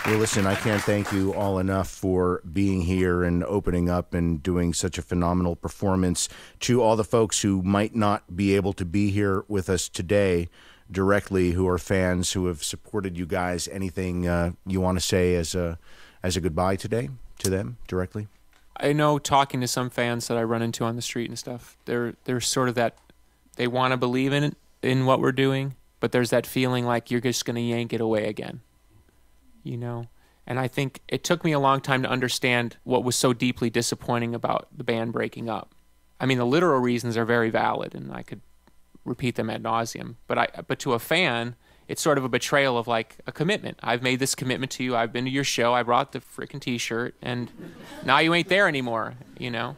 Well, listen, I can't thank you all enough for being here and opening up and doing such a phenomenal performance. To all the folks who might not be able to be here with us today directly, who are fans, who have supported you guys, anything you want to say as a goodbye today to them directly? I know, talking to some fans that I run into on the street and stuff, they're sort of that, they want to believe in what we're doing, but there's that feeling like you're just going to yank it away again. You know, and I think it took me a long time to understand what was so deeply disappointing about the band breaking up. I mean, the literal reasons are very valid, and I could repeat them ad nauseum. But to a fan, it's sort of a betrayal of like a commitment. I've made this commitment to you. I've been to your show. I brought the freaking T-shirt, and now you ain't there anymore. You know,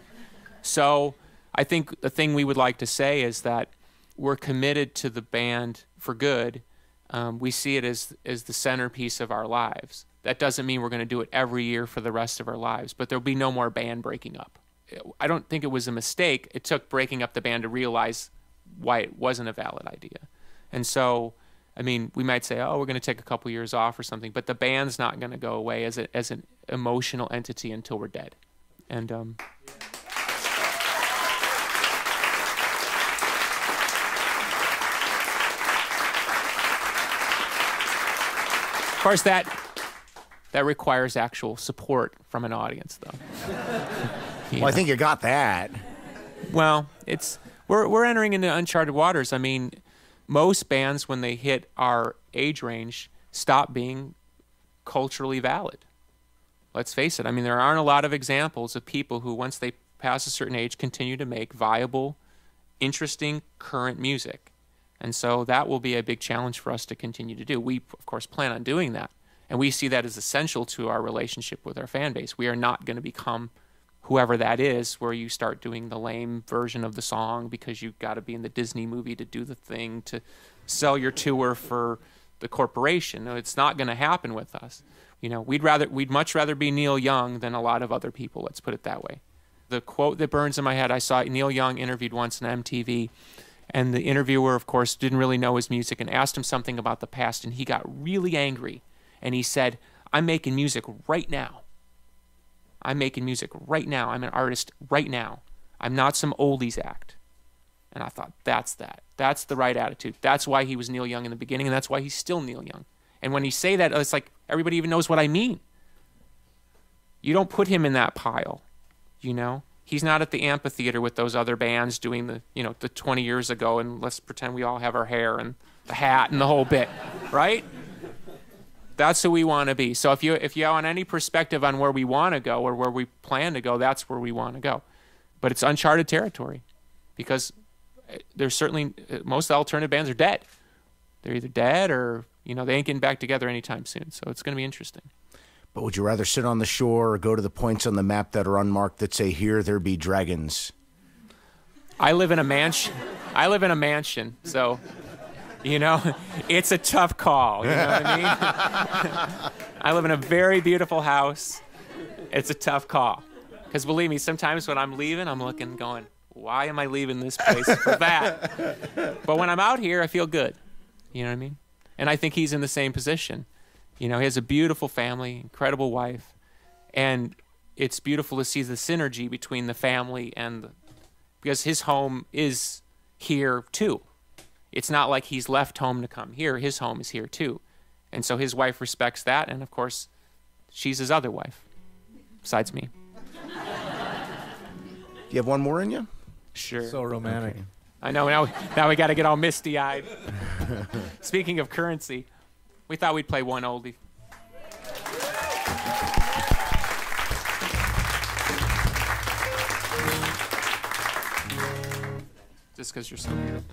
so I think the thing we would like to say is that we're committed to the band for good. We see it as the centerpiece of our lives. That doesn't mean we're going to do it every year for the rest of our lives, but there'll be no more band breaking up. I don't think it was a mistake. It took breaking up the band to realize why it wasn't a valid idea. And so, I mean, we might say, oh, we're going to take a couple years off or something, but the band's not going to go away as an emotional entity until we're dead. And of course, that requires actual support from an audience, though. Well, I think you got that. Well, we're entering into uncharted waters. I mean, most bands, when they hit our age range, stop being culturally valid. Let's face it. I mean, there aren't a lot of examples of people who, once they pass a certain age, continue to make viable, interesting, current music. And so that will be a big challenge for us to continue to do. We, of course, plan on doing that. And we see that as essential to our relationship with our fan base. We are not going to become whoever that is, where you start doing the lame version of the song because you've got to be in the Disney movie to do the thing, to sell your tour for the corporation. No, it's not going to happen with us. You know, we'd much rather be Neil Young than a lot of other people, let's put it that way. The quote that burns in my head, I saw Neil Young interviewed once on MTV, and the interviewer, of course, didn't really know his music and asked him something about the past, and he got really angry. And he said, I'm making music right now. I'm making music right now. I'm an artist right now. I'm not some oldies act. And I thought, that's that. That's the right attitude. That's why he was Neil Young in the beginning, and that's why he's still Neil Young. And when you say that, it's like everybody even knows what I mean. You don't put him in that pile, you know? He's not at the amphitheater with those other bands doing the 20 years ago, and let's pretend we all have our hair and the hat and the whole bit, right? That's who we want to be. So if you want any perspective on where we want to go or where we plan to go, that's where we want to go. But it's uncharted territory because there's certainly, most alternative bands are dead. They're either dead or, they ain't getting back together anytime soon. So it's going to be interesting. But would you rather sit on the shore or go to the points on the map that are unmarked that say, here there be dragons? I live in a mansion, so, it's a tough call, you know what I mean? I live in a very beautiful house. It's a tough call. Because believe me, sometimes when I'm leaving, I'm looking, going, why am I leaving this place for that? But when I'm out here, I feel good. You know what I mean? And I think he's in the same position. He has a beautiful family, incredible wife, and it's beautiful to see the synergy between the family because his home is here too. It's not like he's left home to come here. His home is here too. And so his wife respects that, and of course, she's his other wife, besides me. Do you have one more in you? Sure. So romantic. Okay. I know, now we got to get all misty-eyed. Speaking of currency, we thought we'd play one oldie. Just because you're so beautiful.